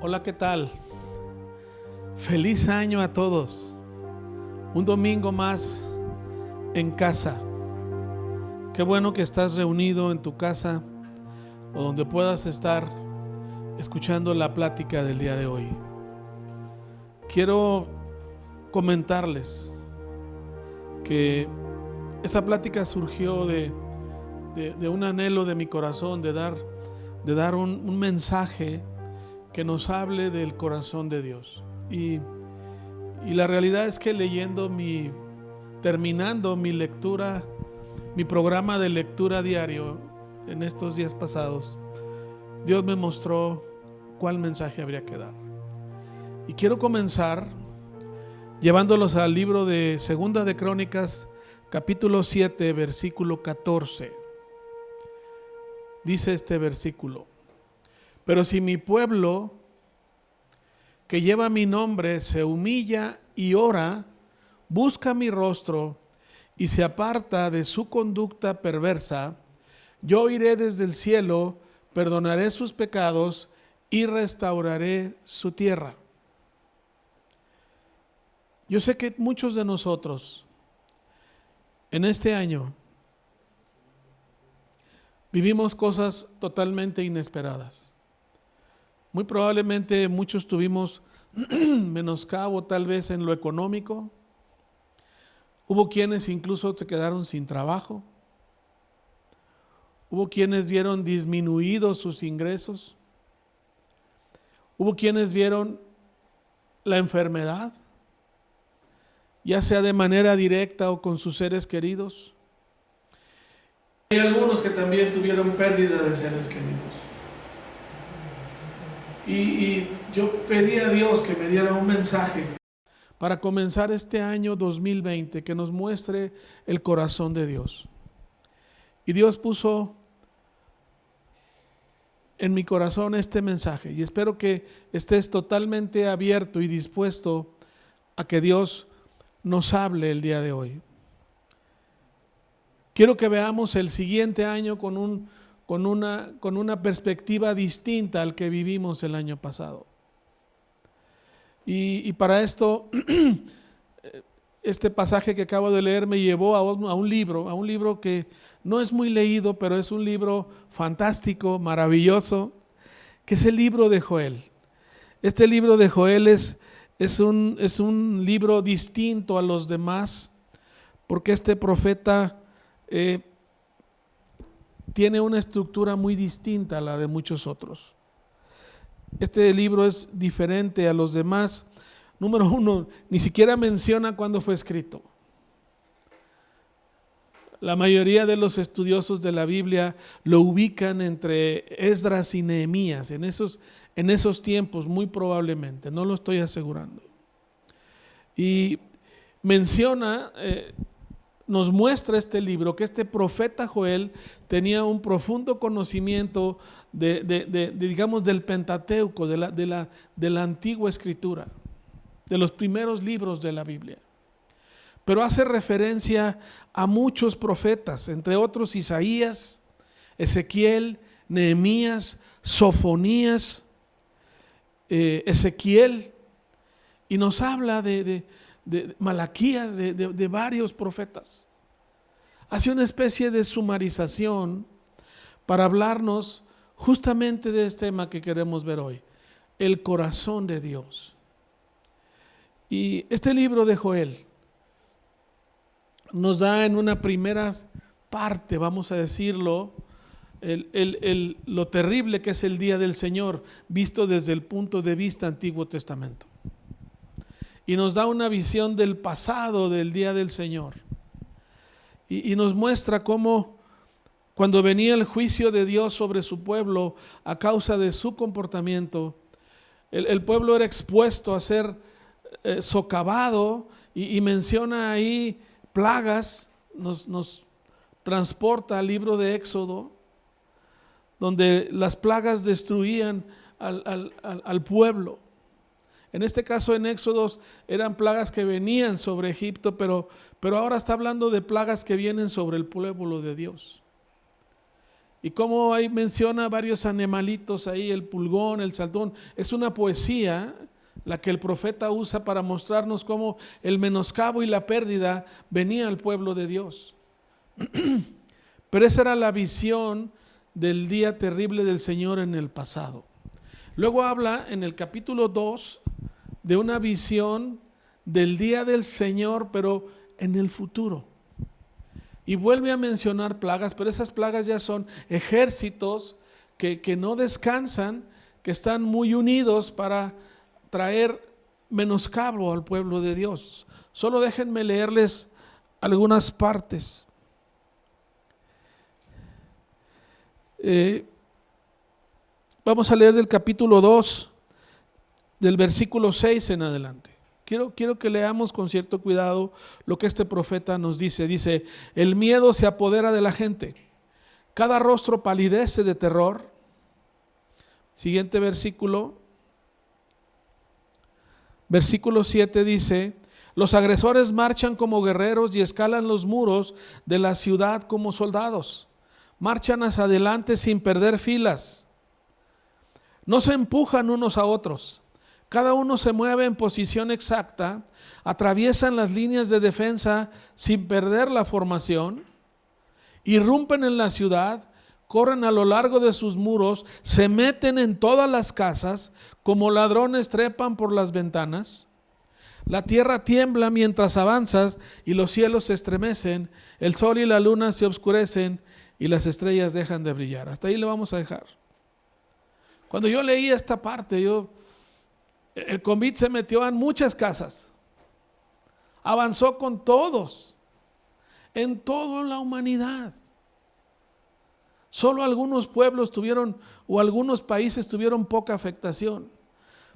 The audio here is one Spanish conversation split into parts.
Hola, ¿qué tal? Feliz año a todos. Un domingo más en casa. Qué bueno que estás reunido en tu casa o donde puedas estar escuchando la plática del día de hoy. Quiero comentarles que esta plática surgió de un anhelo de mi corazón de dar un mensaje que nos hable del corazón de Dios. Y la realidad es que terminando mi lectura, mi programa de lectura diario en estos días pasados, Dios me mostró cuál mensaje habría que dar. Y quiero comenzar llevándolos al libro de Segunda de Crónicas, capítulo 7, versículo 14. Dice este versículo: pero si mi pueblo, que lleva mi nombre, se humilla y ora, busca mi rostro y se aparta de su conducta perversa, yo oiré desde el cielo, perdonaré sus pecados y restauraré su tierra. Yo sé que muchos de nosotros en este año vivimos cosas totalmente inesperadas. Muy probablemente muchos tuvimos menoscabo tal vez en lo económico. Hubo quienes incluso se quedaron sin trabajo. Hubo quienes vieron disminuidos sus ingresos. Hubo quienes vieron la enfermedad, ya sea de manera directa o con sus seres queridos. Hay algunos que también tuvieron pérdida de seres queridos. Y yo pedí a Dios que me diera un mensaje para comenzar este año 2020 que nos muestre el corazón de Dios. Y Dios puso en mi corazón este mensaje y espero que estés totalmente abierto y dispuesto a que Dios nos hable el día de hoy. Quiero que veamos el siguiente año con una perspectiva distinta al que vivimos el año pasado. Y para esto, este pasaje que acabo de leer me llevó a un libro que no es muy leído, pero es un libro fantástico, maravilloso, que es el libro de Joel. Este libro de Joel es un libro distinto a los demás, porque este profeta tiene una estructura muy distinta a la de muchos otros. Este libro es diferente a los demás. Número uno, ni siquiera menciona cuándo fue escrito. La mayoría de los estudiosos de la Biblia lo ubican entre Esdras y Nehemías, en esos tiempos muy probablemente, no lo estoy asegurando. Y menciona, nos muestra este libro que este profeta Joel tenía un profundo conocimiento digamos, del Pentateuco, de la antigua escritura, de los primeros libros de la Biblia. Pero hace referencia a muchos profetas, entre otros Isaías, Ezequiel, Nehemías, Sofonías, Ezequiel, y nos habla de Malaquías, de varios profetas. Hace una especie de sumarización para hablarnos justamente de este tema que queremos ver hoy, el corazón de Dios. Y este libro de Joel nos da en una primera parte, vamos a decirlo, lo terrible que es el día del Señor, visto desde el punto de vista Antiguo Testamento. Y nos da una visión del pasado del día del Señor. Y nos muestra cómo cuando venía el juicio de Dios sobre su pueblo a causa de su comportamiento, el pueblo era expuesto a ser socavado y menciona ahí plagas, nos transporta al libro de Éxodo, donde las plagas destruían al pueblo. En este caso en Éxodos eran plagas que venían sobre Egipto, pero ahora está hablando de plagas que vienen sobre el pueblo de Dios. Y como ahí menciona varios animalitos ahí, el pulgón, el saltón, es una poesía la que el profeta usa para mostrarnos cómo el menoscabo y la pérdida venía al pueblo de Dios. Pero esa era la visión del día terrible del Señor en el pasado. Luego habla en el capítulo 2 de una visión del día del Señor, pero en el futuro. Y vuelve a mencionar plagas, pero esas plagas ya son ejércitos que no descansan, que están muy unidos para traer menoscabo al pueblo de Dios. Solo déjenme leerles algunas partes. Vamos a leer del capítulo 2, del versículo 6 en adelante. Quiero que leamos con cierto cuidado lo que este profeta nos dice. Dice, el miedo se apodera de la gente, cada rostro palidece de terror. Siguiente versículo. Versículo 7 dice, los agresores marchan como guerreros y escalan los muros de la ciudad como soldados. Marchan hacia adelante sin perder filas. No se empujan unos a otros. Cada uno se mueve en posición exacta, atraviesan las líneas de defensa sin perder la formación, irrumpen en la ciudad, corren a lo largo de sus muros, se meten en todas las casas, como ladrones trepan por las ventanas. La tierra tiembla mientras avanzas y los cielos se estremecen, el sol y la luna se oscurecen y las estrellas dejan de brillar. Hasta ahí le vamos a dejar. Cuando yo leí esta parte, el COVID se metió en muchas casas, avanzó con todos, en toda la humanidad. Solo algunos pueblos tuvieron, o algunos países tuvieron poca afectación,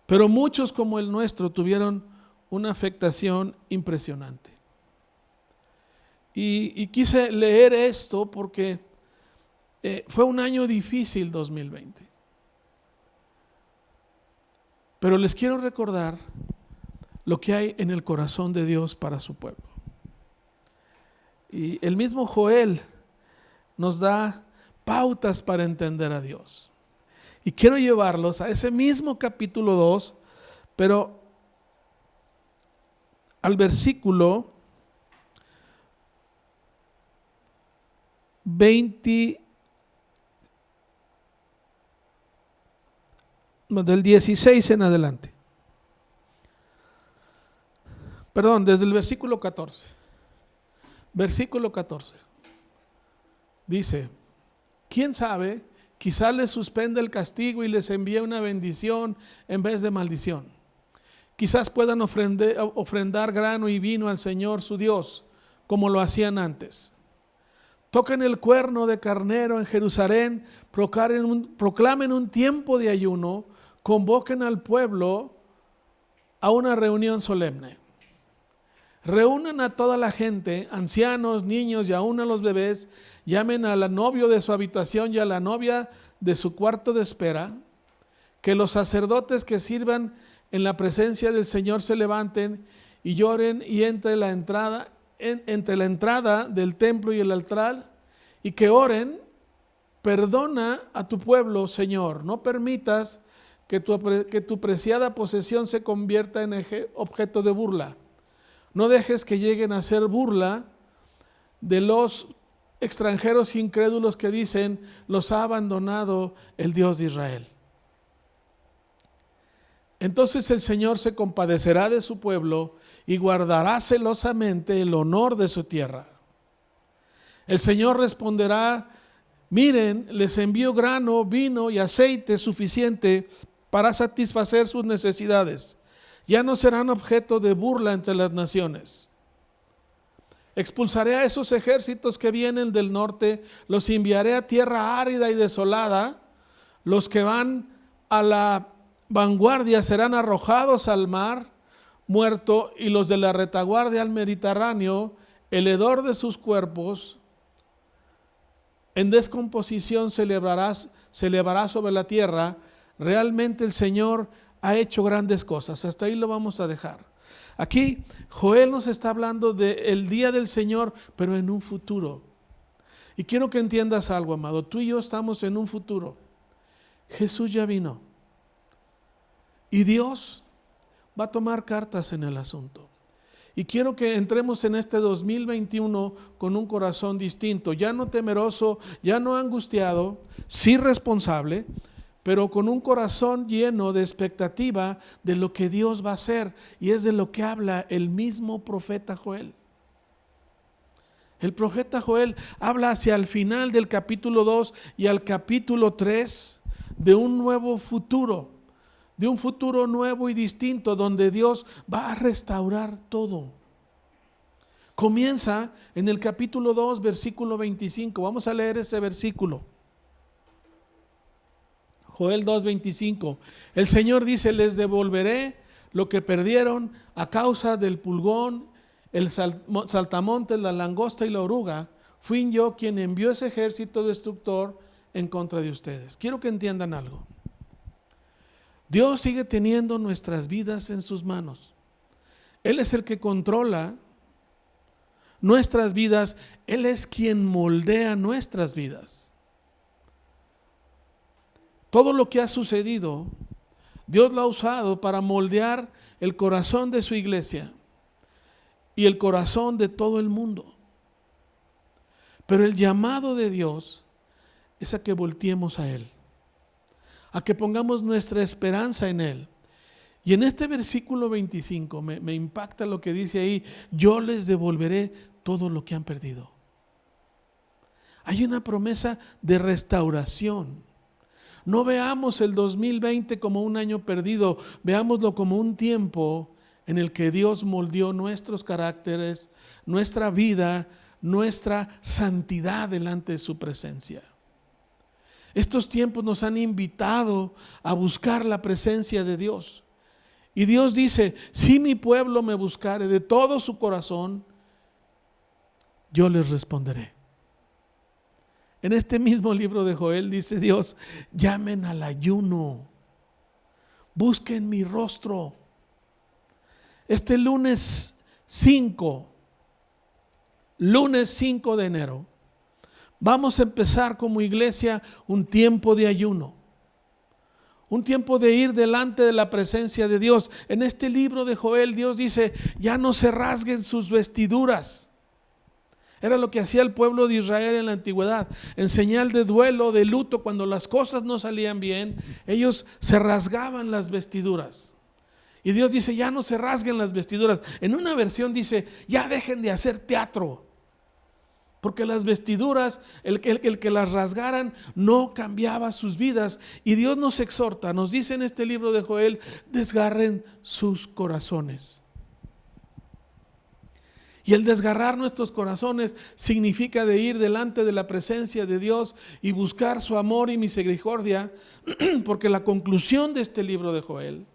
pero muchos como el nuestro tuvieron una afectación impresionante. Y quise leer esto porque fue un año difícil 2020. Pero les quiero recordar lo que hay en el corazón de Dios para su pueblo. Y el mismo Joel nos da pautas para entender a Dios. Y quiero llevarlos a ese mismo capítulo 2, pero al versículo 20, del 16 en adelante. Perdón, desde el versículo 14. Versículo 14. Dice, ¿quién sabe? Quizá les suspenda el castigo y les envíe una bendición en vez de maldición. Quizás puedan ofrendar grano y vino al Señor su Dios, como lo hacían antes. Toquen el cuerno de carnero en Jerusalén, proclamen un tiempo de ayuno, convoquen al pueblo a una reunión solemne. Reúnan a toda la gente, ancianos, niños y aún a los bebés, llamen al novio de su habitación y a la novia de su cuarto de espera, que los sacerdotes que sirvan en la presencia del Señor se levanten y lloren y entre la entrada del templo y el altar, y que oren, perdona a tu pueblo, Señor, no permitas que tu preciada posesión se convierta en objeto de burla. No dejes que lleguen a ser burla de los extranjeros incrédulos que dicen, los ha abandonado el Dios de Israel. Entonces el Señor se compadecerá de su pueblo y guardará celosamente el honor de su tierra. El Señor responderá, miren, les envío grano, vino y aceite suficiente para satisfacer sus necesidades. Ya no serán objeto de burla entre las naciones. Expulsaré a esos ejércitos que vienen del norte, los enviaré a tierra árida y desolada. Los que van a la vanguardia serán arrojados al mar muerto, y los de la retaguardia al Mediterráneo, el hedor de sus cuerpos en descomposición se elevará sobre la tierra. Realmente el Señor ha hecho grandes cosas. Hasta ahí lo vamos a dejar. Aquí Joel nos está hablando del día del Señor, pero en un futuro. Y quiero que entiendas algo, amado. Tú y yo estamos en un futuro. Jesús ya vino. Y Dios va a tomar cartas en el asunto. Y quiero que entremos en este 2021 con un corazón distinto, ya no temeroso, ya no angustiado, sí responsable, pero con un corazón lleno de expectativa de lo que Dios va a hacer. Y es de lo que habla el mismo profeta Joel. El profeta Joel habla hacia el final del capítulo 2 y al capítulo 3 de un nuevo futuro, de un futuro nuevo y distinto donde Dios va a restaurar todo. Comienza en el capítulo 2, versículo 25. Vamos a leer ese versículo. Joel 2:25. El Señor dice: les devolveré lo que perdieron a causa del pulgón, el saltamontes, la langosta y la oruga. Fui yo quien envió ese ejército destructor en contra de ustedes. Quiero que entiendan algo. Dios sigue teniendo nuestras vidas en sus manos. Él es el que controla nuestras vidas. Él es quien moldea nuestras vidas. Todo lo que ha sucedido, Dios lo ha usado para moldear el corazón de su iglesia y el corazón de todo el mundo. Pero el llamado de Dios es a que volteemos a Él, a que pongamos nuestra esperanza en Él. Y en este versículo 25 me impacta lo que dice ahí: yo les devolveré todo lo que han perdido. Hay una promesa de restauración. No veamos el 2020 como un año perdido, veámoslo como un tiempo en el que Dios moldeó nuestros caracteres, nuestra vida, nuestra santidad delante de su presencia. Estos tiempos nos han invitado a buscar la presencia de Dios. Y Dios dice: si mi pueblo me buscare de todo su corazón, yo les responderé. En este mismo libro de Joel dice Dios: llamen al ayuno, busquen mi rostro. Este lunes 5 de enero, vamos a empezar como iglesia un tiempo de ayuno. Un tiempo de ir delante de la presencia de Dios. En este libro de Joel Dios dice: ya no se rasguen sus vestiduras. Era lo que hacía el pueblo de Israel en la antigüedad. En señal de duelo, de luto, cuando las cosas no salían bien, ellos se rasgaban las vestiduras. Y Dios dice: ya no se rasguen las vestiduras. En una versión dice: ya dejen de hacer teatro. Porque las vestiduras, el que las rasgaran no cambiaba sus vidas. Y Dios nos exhorta, nos dice en este libro de Joel: desgarren sus corazones. Y el desgarrar nuestros corazones significa de ir delante de la presencia de Dios y buscar su amor y misericordia, porque la conclusión de este libro de Joel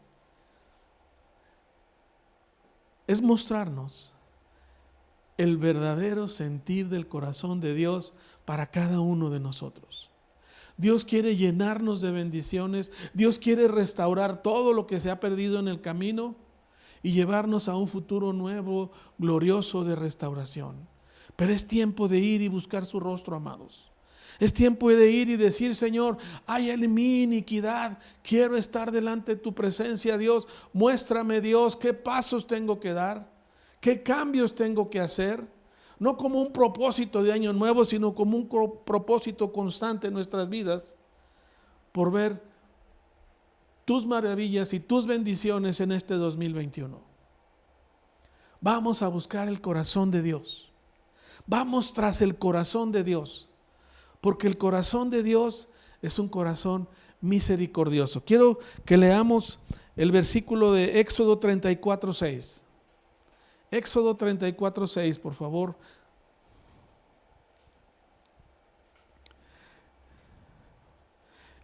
es mostrarnos el verdadero sentir del corazón de Dios para cada uno de nosotros. Dios quiere llenarnos de bendiciones. Dios quiere restaurar todo lo que se ha perdido en el camino y llevarnos a un futuro nuevo, glorioso de restauración. Pero es tiempo de ir y buscar su rostro, amados. Es tiempo de ir y decir: Señor, hay en mí iniquidad, quiero estar delante de tu presencia, Dios. Muéstrame, Dios, qué pasos tengo que dar, qué cambios tengo que hacer. No como un propósito de año nuevo, sino como un propósito constante en nuestras vidas, por ver tus maravillas y tus bendiciones en este 2021. Vamos a buscar el corazón de Dios. Vamos tras el corazón de Dios, porque el corazón de Dios es un corazón misericordioso. Quiero que leamos el versículo de Éxodo 34:6. Éxodo 34:6, por favor.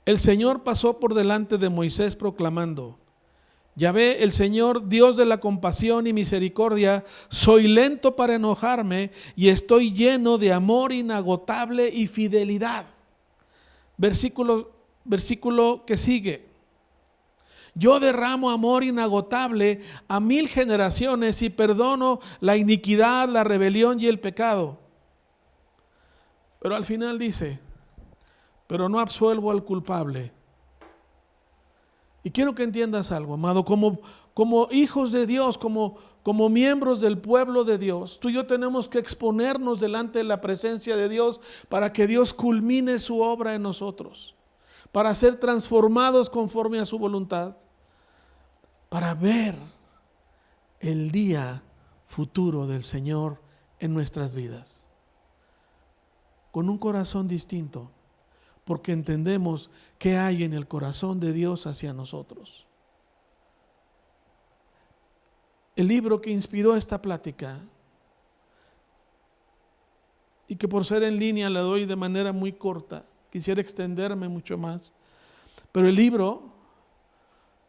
El Señor pasó por delante de Moisés proclamando: Yahvé, el Señor, Dios de la compasión y misericordia, soy lento para enojarme y estoy lleno de amor inagotable y fidelidad. Versículo que sigue: yo derramo amor inagotable a 1000 generaciones y perdono la iniquidad, la rebelión y el pecado. Pero al final dice, pero no absuelvo al culpable. Y quiero que entiendas algo, amado, como hijos de Dios, como miembros del pueblo de Dios, tú y yo tenemos que exponernos delante de la presencia de Dios para que Dios culmine su obra en nosotros, para ser transformados conforme a su voluntad, para ver el día futuro del Señor en nuestras vidas, con un corazón distinto, porque entendemos qué hay en el corazón de Dios hacia nosotros. El libro que inspiró esta plática, y que por ser en línea la doy de manera muy corta, quisiera extenderme mucho más, pero el libro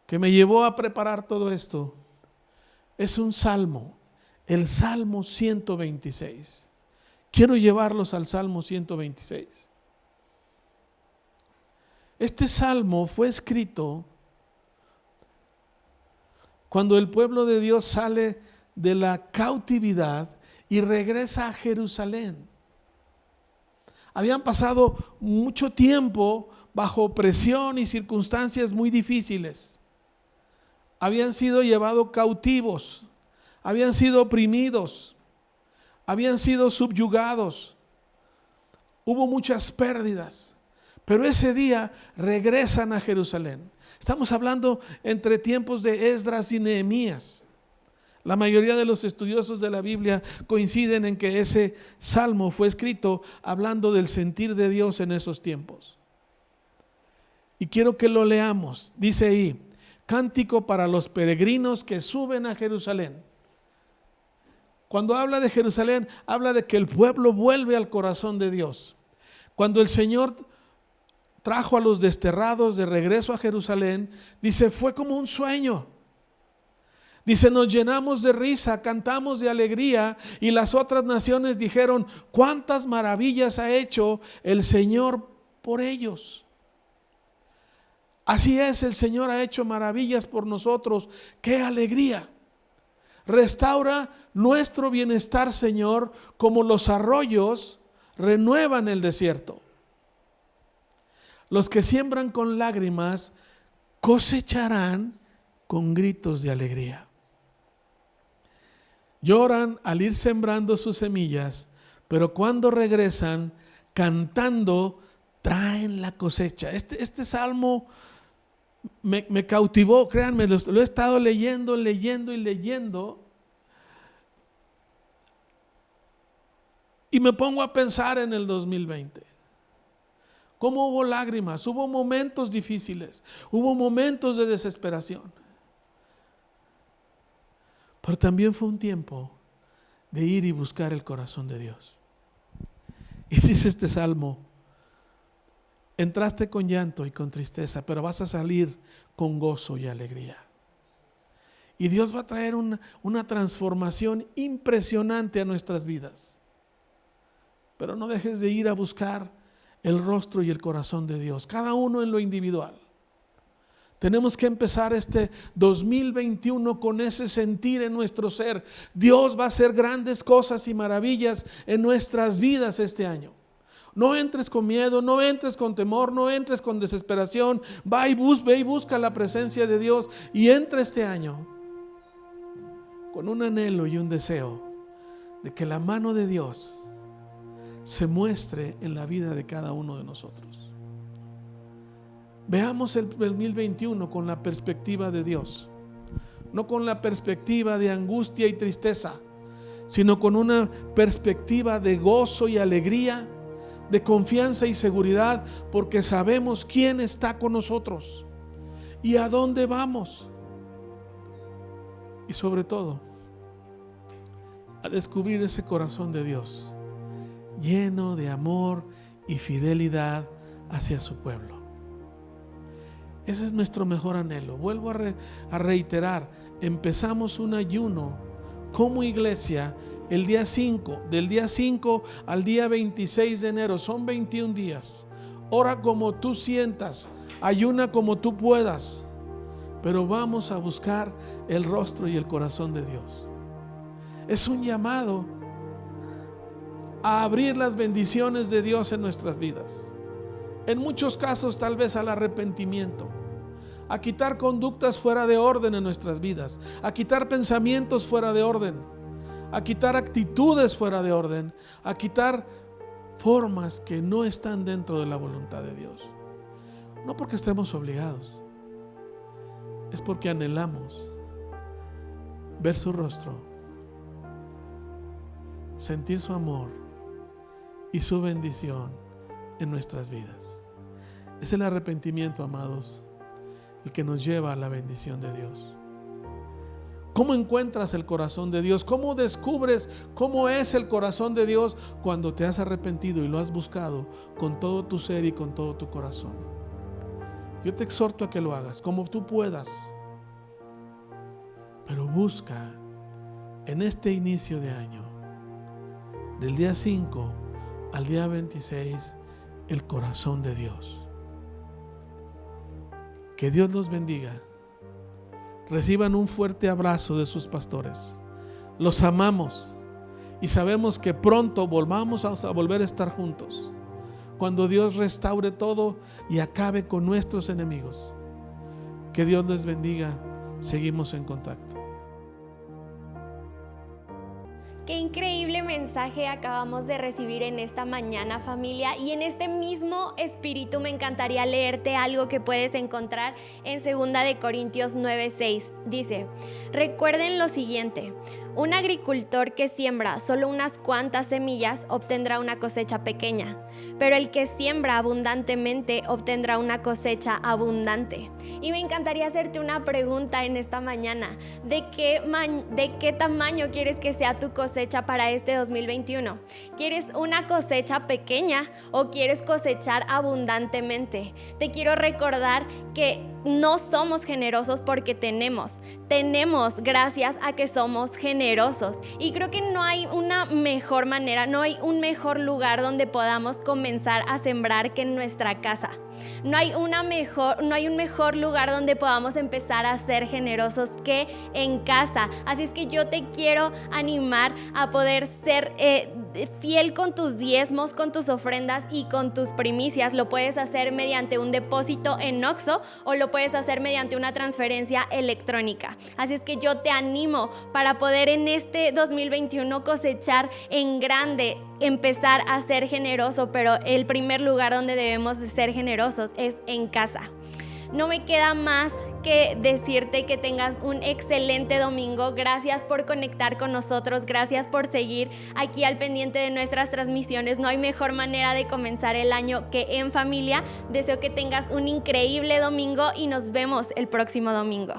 que me llevó a preparar todo esto es un salmo, el Salmo 126. Quiero llevarlos al Salmo 126. Este salmo fue escrito cuando el pueblo de Dios sale de la cautividad y regresa a Jerusalén. Habían pasado mucho tiempo bajo presión y circunstancias muy difíciles. Habían sido llevados cautivos, habían sido oprimidos, habían sido subyugados. Hubo muchas pérdidas. Pero ese día regresan a Jerusalén. Estamos hablando entre tiempos de Esdras y Nehemías. La mayoría de los estudiosos de la Biblia coinciden en que ese salmo fue escrito hablando del sentir de Dios en esos tiempos. Y quiero que lo leamos. Dice ahí, cántico para los peregrinos que suben a Jerusalén. Cuando habla de Jerusalén, habla de que el pueblo vuelve al corazón de Dios. Cuando el Señor trajo a los desterrados de regreso a Jerusalén, dice, fue como un sueño. Dice, nos llenamos de risa, cantamos de alegría, y las otras naciones dijeron, cuántas maravillas ha hecho el Señor por ellos. Así es, el Señor ha hecho maravillas por nosotros. ¡Qué alegría! Restaura nuestro bienestar, Señor, como los arroyos renuevan el desierto. Los que siembran con lágrimas cosecharán con gritos de alegría. Lloran al ir sembrando sus semillas, pero cuando regresan cantando, traen la cosecha. Este salmo me cautivó, créanme, lo he estado leyendo y me pongo a pensar en el 2020. ¿Cómo hubo lágrimas? Hubo momentos difíciles, hubo momentos de desesperación. Pero también fue un tiempo de ir y buscar el corazón de Dios. Y dice este salmo, entraste con llanto y con tristeza, pero vas a salir con gozo y alegría. Y Dios va a traer una transformación impresionante a nuestras vidas. Pero no dejes de ir a buscar el rostro y el corazón de Dios, cada uno en lo individual. Tenemos que empezar este 2021 con ese sentir en nuestro ser. Dios va a hacer grandes cosas y maravillas en nuestras vidas este año. No entres con miedo, no entres con temor, no entres con desesperación. Ve y busca la presencia de Dios y entra este año con un anhelo y un deseo de que la mano de Dios se muestre en la vida de cada uno de nosotros. Veamos el 2021 con la perspectiva de Dios, no con la perspectiva de angustia y tristeza, sino con una perspectiva de gozo y alegría, de confianza y seguridad, porque sabemos quién está con nosotros y a dónde vamos. Y sobre todo, a descubrir ese corazón de Dios lleno de amor y fidelidad hacia su pueblo. Ese es nuestro mejor anhelo. Vuelvo a reiterar, empezamos un ayuno como iglesia el día 5, del día 5 al día 26 de enero, son 21 días. Ora como tú sientas, ayuna como tú puedas, pero vamos a buscar el rostro y el corazón de Dios. Es un llamado a abrir las bendiciones de Dios en nuestras vidas. En muchos casos tal vez al arrepentimiento, a quitar conductas fuera de orden en nuestras vidas, a quitar pensamientos fuera de orden, a quitar actitudes fuera de orden, a quitar formas que no están dentro de la voluntad de Dios. No porque estemos obligados, es porque anhelamos ver su rostro, sentir su amor y su bendición en nuestras vidas. Es el arrepentimiento, amados, el que nos lleva a la bendición de Dios. ¿Cómo encuentras el corazón de Dios? ¿Cómo descubres cómo es el corazón de Dios? Cuando te has arrepentido y lo has buscado con todo tu ser y con todo tu corazón. Yo te exhorto a que lo hagas como tú puedas, pero busca en este inicio de año, del día 5 al día 26, el corazón de Dios. Que Dios los bendiga. Reciban un fuerte abrazo de sus pastores. Los amamos y sabemos que pronto vamos a volver a estar juntos, cuando Dios restaure todo y acabe con nuestros enemigos. Que Dios les bendiga. Seguimos en contacto. Qué increíble mensaje acabamos de recibir en esta mañana, familia, y en este mismo espíritu me encantaría leerte algo que puedes encontrar en 2 de Corintios 9:6. Dice: recuerden lo siguiente, un agricultor que siembra solo unas cuantas semillas obtendrá una cosecha pequeña, pero el que siembra abundantemente obtendrá una cosecha abundante. Y me encantaría hacerte una pregunta en esta mañana: ¿de qué tamaño quieres que sea tu cosecha para este 2021? ¿Quieres una cosecha pequeña o quieres cosechar abundantemente? Te quiero recordar que no somos generosos porque tenemos gracias a que somos generosos. Y creo que no hay una mejor manera, no hay un mejor lugar donde podamos comenzar a sembrar que en nuestra casa. No hay un mejor lugar donde podamos empezar a ser generosos que en casa. Así es que yo te quiero animar a poder ser fiel con tus diezmos, con tus ofrendas y con tus primicias. Lo puedes hacer mediante un depósito en Oxxo o lo puedes hacer mediante una transferencia electrónica. Así es que yo te animo para poder en este 2021 cosechar en grande, empezar a ser generoso, pero el primer lugar donde debemos de ser generosos es en casa. No me queda más que decirte que tengas un excelente domingo. Gracias por conectar con nosotros, gracias por seguir aquí al pendiente de nuestras transmisiones. No hay mejor manera de comenzar el año que en familia. Deseo que tengas un increíble domingo y nos vemos el próximo domingo.